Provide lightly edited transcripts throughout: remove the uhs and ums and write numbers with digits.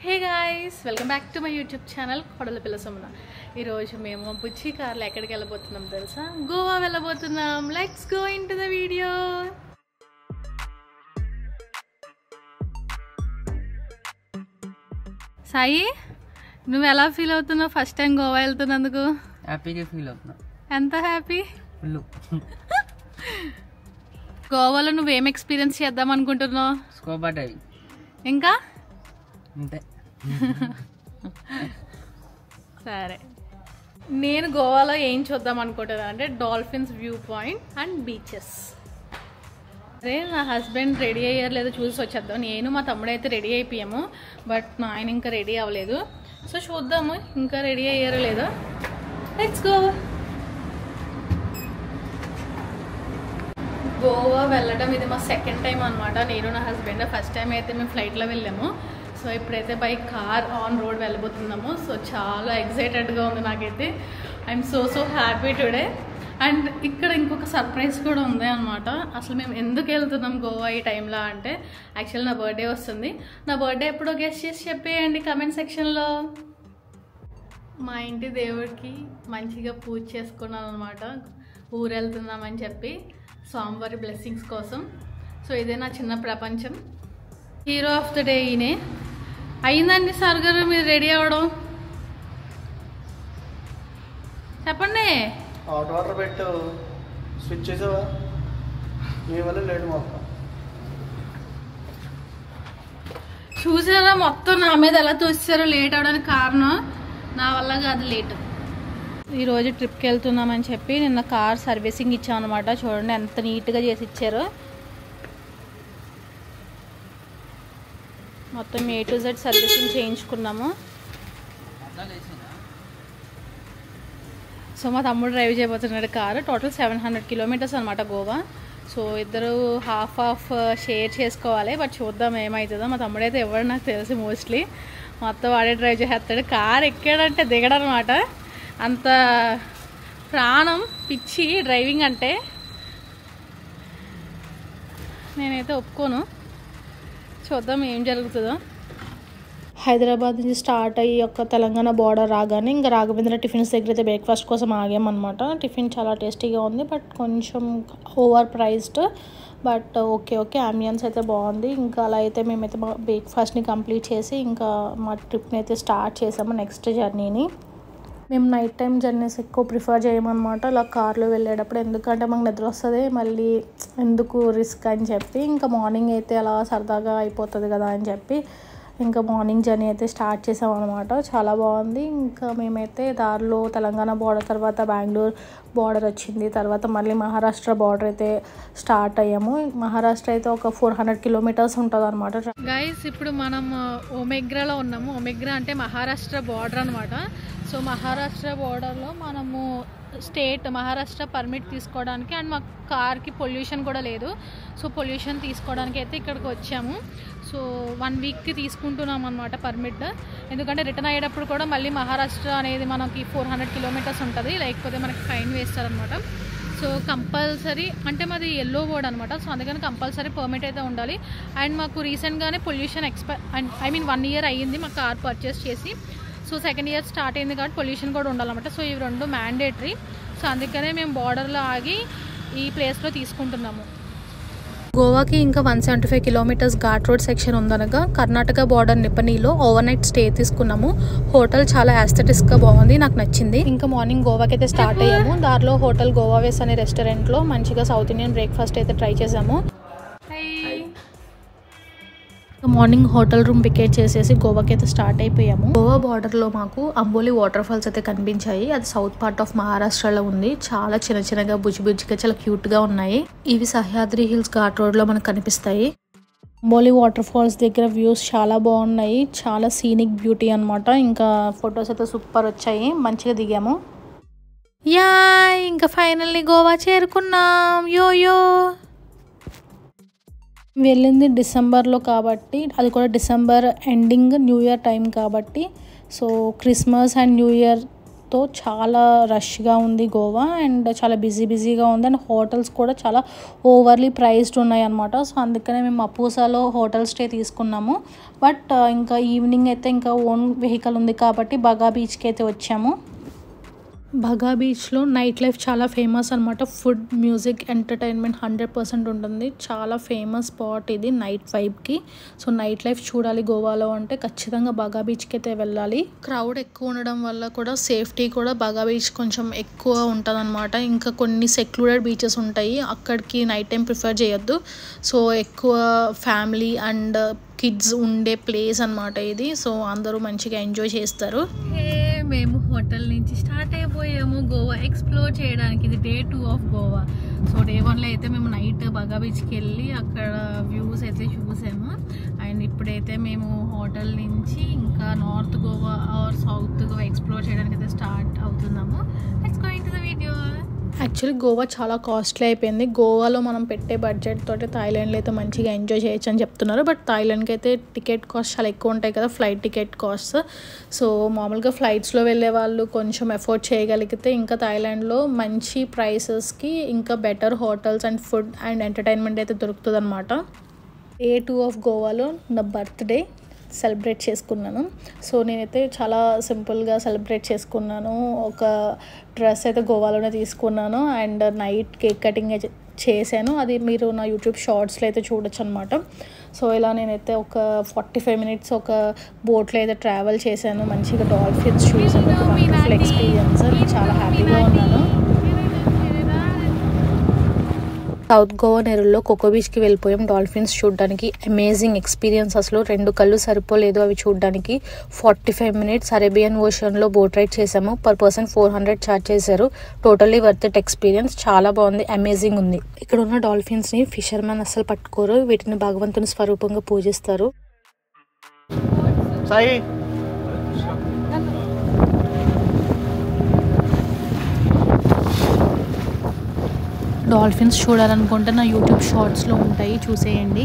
Hey guys, welcome back to my YouTube channel కొడల పిల్ల సమున. ఈరోజు మేము బుజ్జి కార్లో ఎక్కడికి వెళ్ళబోతున్నాం తెలుసా? గోవా వెళ్ళబోతున్నాం. Let's go into the video. Sai, నువ్వు ఎలా ఫీల్ అవుతున్నావు ఫస్ట్ టైం గోవా వెళ్తున్నందుకు? హ్యాపీగా ఫీల్ అవుతున్నా. ఎంత హ్యాపీ? ఫుల్. గోవాలో నువ్వేం ఎక్స్పీరియన్స్ చేద్దాం అనుకుంటున్నావు? Scuba driving. ఇంకా అంతే. సరే, నేను గోవాలో ఏం చూద్దాం అనుకుంటున్నాను అంటే dolphins view point and beaches. అరే, నా హస్బెండ్ రెడీ అయ్యారు లేదో చూసి వచ్చేద్దాం. నేను మా తమ్ముడు అయితే రెడీ అయిపోయాము, బట్ నా ఆయన ఇంకా రెడీ అవ్వలేదు. సో చూద్దాము ఇంకా రెడీ అయ్యారో లేదో. Let's go. గోవా వెళ్ళడం ఇది మా సెకండ్ టైం అనమాట. నేను నా హస్బెండ్ ఫస్ట్ టైం అయితే మేము ఫ్లైట్లో వెళ్ళాము. సో ఇప్పుడైతే బై కార్ ఆన్ రోడ్ వెళ్ళబోతున్నాము. సో చాలా ఎక్సైటెడ్గా ఉంది నాకైతే. I'm so happy today. And ఇక్కడ ఇంకొక సర్ప్రైజ్ కూడా ఉంది అనమాట. అసలు మేము ఎందుకు వెళ్తున్నాం గోవా ఈ టైంలో అంటే, యాక్చువల్లీ నా బర్త్డే వస్తుంది. నా బర్త్డే ఎప్పుడో గెస్ట్ చేసి చెప్పేయండి కమెంట్ సెక్షన్లో. మా ఇంటి దేవుడికి మంచిగా పూజ చేసుకున్నాను అనమాట, ఊరు వెళ్తున్నామని చెప్పి స్వామివారి బ్లెస్సింగ్స్ కోసం. సో ఇదే నా చిన్న ప్రపంచం. హీరో ఆఫ్ ద డే ఈయనే. అయిందండి సార్ గారు మీరు రెడీ అవ్వడం? చెప్పండి. హాట్ వాటర్ పెట్టు, స్విచ్ చేసావా? మీ వల్ల లేట్ మొత్తం చూసారా, మొత్తం నా మీద ఎలా తోసారో. లేట్ అవడానికి కారణం నా వల్ల కాదు, లేట్. ఈరోజు ట్రిప్కి వెళ్తున్నామని చెప్పి నిన్న కార్ సర్వీసింగ్ ఇచ్చాం అనమాట. చూడండి ఎంత నీట్గా చేసి ఇచ్చారో. మొత్తం A to Z సర్వీసింగ్ చేయించుకున్నాము. సో మా తమ్ముడు డ్రైవ్ చేయబోతున్నాడు కారు. టోటల్ 700 కిలోమీటర్స్ అనమాట గోవా. సో ఇద్దరు హాఫ్ షేర్ చేసుకోవాలి. బట్ చూద్దాం ఏమవుతుందో. మా తమ్ముడు అయితే ఎవరు నాకు తెలిసి మోస్ట్లీ మొత్తం వాడే డ్రైవ్ చేస్తాడు. కార్ ఎక్కాడంటే దిగడనమాట. అంత ప్రాణం పిచ్చి డ్రైవింగ్ అంటే. నేనైతే ఒప్పుకోను. చూద్దాం ఏం జరుగుతుందో. హైదరాబాద్ నుంచి స్టార్ట్ అయ్యి ఒక తెలంగాణ బార్డర్ రాగానే ఇంకా రాఘవేంద్ర టిఫిన్స్ దగ్గర అయితే బ్రేక్ఫాస్ట్ కోసం ఆగామన్నమాట. టిఫిన్ చాలా టేస్టీగా ఉంది, బట్ కొంచెం over priced. But okay ambience అయితే బాగుంది. ఇంకా అలా అయితే మేమైతే మా బ్రేక్ఫాస్ట్ని కంప్లీట్ చేసి ఇంకా మా ట్రిప్ని అయితే స్టార్ట్ చేసాము, నెక్స్ట్ జర్నీని. మేము నైట్ టైం జర్నీస్ ఎక్కువ ప్రిఫర్ చేయమన్నమాట ఇలా కార్లో వెళ్ళేటప్పుడు. ఎందుకంటే మాకు నిద్ర వస్తుంది, మళ్ళీ ఎందుకు రిస్క్ అని చెప్పి ఇంకా మార్నింగ్ అయితే అలా సరదాగా అయిపోతుంది కదా అని చెప్పి ఇంకా మార్నింగ్ జర్నీ అయితే స్టార్ట్ చేసామన్నమాట. చాలా బాగుంది. ఇంకా మేమైతే దారిలో తెలంగాణ బార్డర్ తర్వాత బెంగళూరు బార్డర్ వచ్చింది. తర్వాత మళ్ళీ మహారాష్ట్ర బార్డర్ అయితే స్టార్ట్ అయ్యాము. మహారాష్ట్ర అయితే ఒక 400 కిలోమీటర్స్ ఉంటుంది అనమాట. గైస్, ఇప్పుడు మనం ఒమెగ్రాలో ఉన్నాము. ఒమెగ్రా అంటే మహారాష్ట్ర బార్డర్ అనమాట. సో మహారాష్ట్ర బార్డర్లో మనము మహారాష్ట్ర పర్మిట్ తీసుకోవడానికి, అండ్ మా కార్కి పొల్యూషన్ కూడా లేదు. సో పొల్యూషన్ తీసుకోవడానికి అయితే ఇక్కడికి వచ్చాము. సో 1 వీక్కి తీసుకుంటున్నాం అనమాట పర్మిట్. ఎందుకంటే రిటర్న్ అయ్యేటప్పుడు కూడా మళ్ళీ మహారాష్ట్ర అనేది మనకి 400 కిలోమీటర్స్ ఉంటుంది, లేకపోతే మనకి ఫైన్ వేస్తారనమాట. సో కంపల్సరీ అంటే మాది ఎల్లో బోర్డ్ అనమాట. సో అందుకని కంపల్సరీ పర్మిట్ అయితే ఉండాలి. అండ్ మాకు రీసెంట్గానే పొల్యూషన్ 1 ఇయర్ అయ్యింది మా కార్ పర్చేస్ చేసి. సో సెకండ్ ఇయర్ స్టార్ట్ అయింది కాబట్టి పొల్యూషన్ కూడా ఉండాలన్నమాట. సో ఇవి 2 మ్యాండేటరీ. సో అందుకనే మేము బార్డర్లో ఆగి ఈ ప్లేస్లో తీసుకుంటున్నాము. గోవాకి ఇంకా 175 కిలోమీటర్స్ ఘాట్ రోడ్ సెక్షన్ ఉందనగా కర్ణాటక బార్డర్ నిపనీలో ఓవర్ నైట్ స్టే తీసుకున్నాము. హోటల్ చాలా యాస్థెటిక్స్గా బాగుంది, నాకు నచ్చింది. ఇంకా మార్నింగ్ గోవాకి అయితే స్టార్ట్ అయ్యాము. దారిలో హోటల్ గోవావేస్ అనే రెస్టారెంట్లో మంచిగా సౌత్ ఇండియన్ బ్రేక్ఫాస్ట్ అయితే ట్రై చేసాము. మార్నింగ్ హోటల్ రూమ్ వికెట్ చేసేసి గోవాకి అయితే స్టార్ట్ అయిపోయాము. గోవా బార్డర్లో మాకు అంబోలి వాటర్ ఫాల్స్ అయితే కనిపించాయి. అది సౌత్ పార్ట్ ఆఫ్ మహారాష్ట్రలో ఉంది. చాలా చిన్నగా బుజ్జిగా చాలా క్యూట్గా ఉన్నాయి. ఇవి సహ్యాద్రి హిల్స్ ఘాట్ రోడ్లో మనకు కనిపిస్తాయి. అంబోలి వాటర్ ఫాల్స్ దగ్గర వ్యూస్ చాలా బాగున్నాయి. చాలా సీనిక్ బ్యూటీ అనమాట. ఇంకా ఫొటోస్ అయితే సూపర్ వచ్చాయి, మంచిగా దిగాము. ఇంకా ఫైనల్లీ గోవా చేరుకున్నాం. యో వెళ్ళింది డిసెంబర్లో కాబట్టి, అది కూడా December ending new year time కాబట్టి. So Christmas and new year క్రౌడ్తో చాలా రష్గా ఉంది గోవా అండ్ చాలా బిజీగా ఉంది అండ్ హోటల్స్ కూడా చాలా ఓవర్లీ ప్రైస్డ్ ఉన్నాయి అన్నమాట. సో అందుకనే మేము మపూసాలో హోటల్ స్టే తీసుకున్నాము. బట్ ఇంకా ఈవినింగ్ అయితే ఇంకా ఓన్ వెహికల్ ఉంది కాబట్టి బగా బీచ్కి అయితే వచ్చాము. బగా బీచ్లో నైట్ లైఫ్ చాలా ఫేమస్ అనమాట. ఫుడ్, మ్యూజిక్, ఎంటర్టైన్మెంట్ 100% ఉంటుంది. చాలా ఫేమస్ స్పాట్ ఇది నైట్ వైబ్కి. సో నైట్ లైఫ్ చూడాలి గోవాలో అంటే ఖచ్చితంగా బగా బీచ్కి అయితే వెళ్ళాలి. క్రౌడ్ ఎక్కువ ఉండడం వల్ల కూడా సేఫ్టీ కూడా బగా బీచ్ కొంచెం ఎక్కువ ఉంటుంది అనమాట. ఇంకా కొన్ని సెక్లూడెడ్ బీచెస్ ఉంటాయి, అక్కడికి నైట్ టైం ప్రిఫర్ చేయొద్దు. సో ఎక్కువ ఫ్యామిలీ అండ్ కిడ్స్ ఉండే ప్లేస్ అనమాట ఇది. సో అందరూ మంచిగా ఎంజాయ్ చేస్తారు. మేము హోటల్ నుంచి స్టార్ట్ అయిపోయాము గోవా ఎక్స్ప్లోర్ చేయడానికి. ఇది day 2 of Goa. So day 1లో అయితే మేము నైట్ బగా బీచ్కి వెళ్ళి అక్కడ వ్యూస్ అయితే చూసాము. అండ్ ఇప్పుడైతే మేము హోటల్ నుంచి ఇంకా north Goa or south Goa explore చేయడానికి అయితే స్టార్ట్ అవుతున్నాము. Let's go into the video. Actually Goa చాలా కాస్ట్లీ అయిపోయింది. గోవాలో మనం పెట్టే బడ్జెట్ తోటి థాయిలాండ్లో అయితే మంచిగా ఎంజాయ్ చేయొచ్చు అని చెప్తున్నారు. బట్ థాయిలాండ్కి అయితే టికెట్ కాస్ట్ చాలా ఎక్కువ ఉంటాయి కదా, ఫ్లైట్ టికెట్ కాస్ట్. సో మామూలుగా ఫ్లైట్స్లో వెళ్ళే వాళ్ళు కొంచెం ఎఫోర్డ్ చేయగలిగితే ఇంకా థాయిలాండ్లో మంచి ప్రైసెస్కి ఇంకా better hotels and food and entertainment అయితే దొరుకుతుంది అనమాట. డే 2 ఆఫ్ గోవాలో నా బర్త్డే సెలబ్రేట్ చేసుకున్నాను. సో నేనైతే చాలా సింపుల్గా సెలబ్రేట్ చేసుకున్నాను. ఒక డ్రెస్ అయితే గోవాలోనే తీసుకున్నాను అండ్ నైట్ కేక్ కటింగ్ చేశాను. అది మీరు నా యూట్యూబ్ షార్ట్స్లో అయితే చూడొచ్చు అనమాట. సో ఇలా నేనైతే ఒక 45 minutes ఒక బోట్లో అయితే ట్రావెల్ చేశాను. మంచిగా డాల్ఫిన్స్ చూసాను. Wonderful experience. చాలా హ్యాపీగా ఉన్నాను. సౌత్ గోవా నెరుల్లో కోకో బీచ్కి వెళ్ళిపోయాం డాల్ఫిన్స్ చూడడానికి. Amazing experience. అసలు 2 కళ్ళు సరిపోలేదు అవి చూడడానికి. 45 minutes అరేబియన్ ఓషన్లో బోట్ రైడ్ చేసాము. పర్ పర్సన్ 400 ఛార్జ్ చేశారు. Totally worth it experience. చాలా బాగుంది, అమేజింగ్ ఉంది. ఇక్కడ ఉన్న డాల్ఫిన్స్ని ఫిషర్మెన్ అస్సలు పట్టుకోరు. వీటిని భగవంతుని స్వరూపంగా పూజిస్తారు. డాల్ఫిన్స్ చూడాలనుకుంటే నా యూట్యూబ్ షార్ట్స్లో ఉంటాయి, చూసేయండి.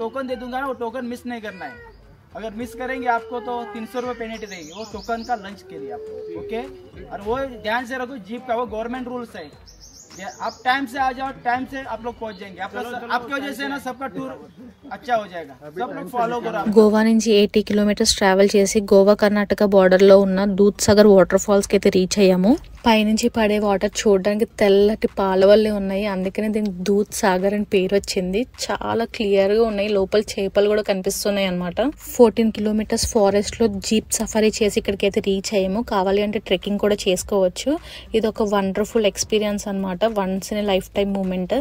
टोकन दे दूंगा ना, वो टोकन मिस नहीं करना है. अगर मिस करेंगे आपको तो 300 रुपये पेनल्टी देगी. वो टोकन का लंच के लिए आपको, ओके. और वो ध्यान से रखो, जीप का वो गवर्नमेंट रूल्स है. आप टाइम से आ जाओ, टाइम से आप लोग पहुंच जाएंगे. आपकी वजह से ना सबका टूर अच्छा हो जाएगा. सब लोग फॉलो करो. గోవా నుంచి 80 kilometers ట్రావెల్ చేసి గోవా కర్ణాటక బార్డర్లో ఉన్న దూద్సాగర్ వాటర్ ఫాల్స్కి అయితే రీచ్ అయ్యాము. పైనుంచి పడే వాటర్ చూడడానికి తెల్లటి పాలవల్లే ఉన్నాయి, అందుకనే దీనికి దూద్ సాగర్ అని పేరు వచ్చింది. చాలా క్లియర్గా ఉన్నాయి, లోపల చేపలు కూడా కనిపిస్తున్నాయి అనమాట. 14 kilometers ఫారెస్ట్ లో జీప్ సఫారీ చేసి ఇక్కడికి అయితే రీచ్ అయ్యాము. కావాలి అంటే ట్రెక్కింగ్ కూడా చేసుకోవచ్చు. ఇది ఒక వండర్ఫుల్ ఎక్స్పీరియన్స్ అనమాట. Once in lifetime moment.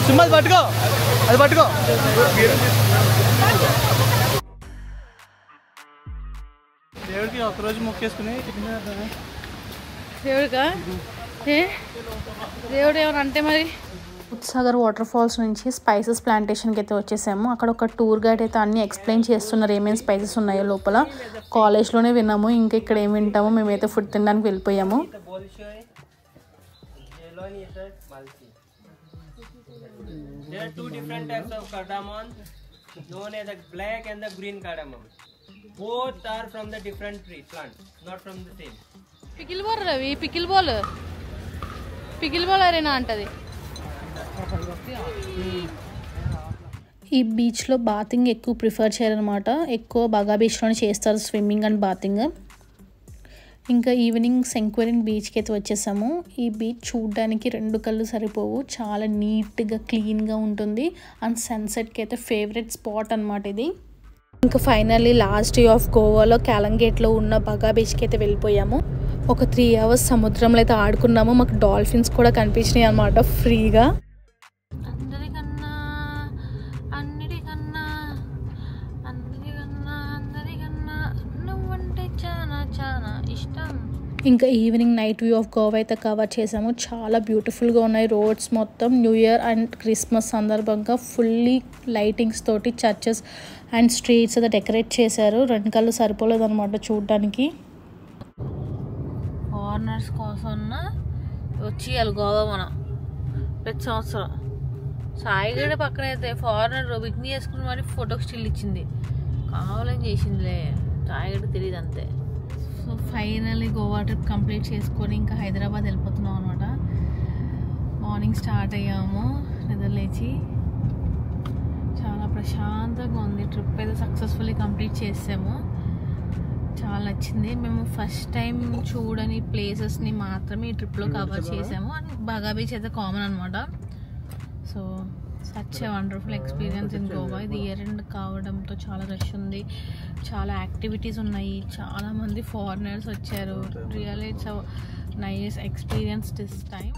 సుమల్ పట్టుకో, అది పట్టుకో. దేవుడికి ఒకరోజు మొక్కేసుకుని దేవుడిగా దేవుడు ఏమని అంటే మరి. దూద్సాగర్ వాటర్ ఫాల్స్ నుంచి స్పైసెస్ ప్లాంటేషన్కి అయితే వచ్చేసాము. అక్కడ ఒక టూర్ గైడ్ అయితే అన్ని ఎక్స్ప్లెయిన్ చేస్తున్నారు ఏమేమి స్పైసెస్ ఉన్నాయో లోపల. కాలేజ్లోనే విన్నాము, ఇంకా ఇక్కడ ఏం వింటాము. మేమైతే ఫుడ్ తినడానికి వెళ్ళిపోయాము. There are 2 different types of cardamom, known as the black and the green cardamom. Both are from the different tree plants, not from the same. Pickle ball Ravi, pickle ball arena అంటది. ఈ బీచ్లో bathing ఎక్కువ prefer చేయాలన్నమాట. ఎక్కువ బగా బీచ్లోనే చేస్తారు swimming and bathing. ఇంకా evening సెంక్వెరిన్ బీచ్కి అయితే వచ్చేసాము. ఈ బీచ్ చూడడానికి 2 కళ్ళు సరిపోవు, చాలా నీట్గా క్లీన్గా ఉంటుంది. అండ్ సన్సెట్కి అయితే ఫేవరెట్ స్పాట్ అనమాట ఇది. ఇంకా ఫైనల్లీ లాస్ట్ డే ఆఫ్ గోవాలో క్యాలంగేట్లో ఉన్న బగా బీచ్కి అయితే వెళ్ళిపోయాము. ఒక 3 hours సముద్రంలో అయితే ఆడుకున్నాము. మాకు డాల్ఫిన్స్ కూడా కనిపించినాయి అనమాట ఫ్రీగా. ఇంకా evening night view of Goa అయితే కవర్ చేసాము. చాలా బ్యూటిఫుల్గా ఉన్నాయి రోడ్స్ మొత్తం. న్యూ ఇయర్ అండ్ క్రిస్మస్ సందర్భంగా ఫుల్లీ లైటింగ్స్ తోటి చర్చెస్ అండ్ స్ట్రీట్స్ అయితే డెకరేట్ చేశారు. 2 కళ్ళు సరిపోలేదు అనమాట చూడడానికి. ఫారినర్స్ కోసం వచ్చేయాలి గోవా మనం ప్రతి సంవత్సరం. సాయిగడ పక్కన అయితే ఫారినర్ బిక్నీ చేసుకుని మరి ఫోటోకి స్టిల్ ఇచ్చింది, కావాలని చేసిందిలే, సాయిగడ తెలియదు అంతే. So finally Goa trip complete చేసుకొని ఇంకా హైదరాబాద్ వెళ్ళిపోతున్నాం అనమాట. మార్నింగ్ స్టార్ట్ అయ్యాము నిద్రలేచి. చాలా ప్రశాంతంగా ఉంది. ట్రిప్ అయితే సక్సెస్ఫుల్లీ కంప్లీట్ చేసాము. చాలా నచ్చింది. మేము ఫస్ట్ టైం చూడని ప్లేసెస్ని మాత్రమే ఈ ట్రిప్లో కవర్ చేసాము. అండ్ బాగా బీచ్ అయితే కామన్ అనమాట. So such a wonderful experience in Goa. ఇది ఇయర్ ఎండ్ కావడంతో చాలా రష్ ఉంది, చాలా యాక్టివిటీస్ ఉన్నాయి, చాలామంది ఫారినర్స్ వచ్చారు. Really it's nice experience this time.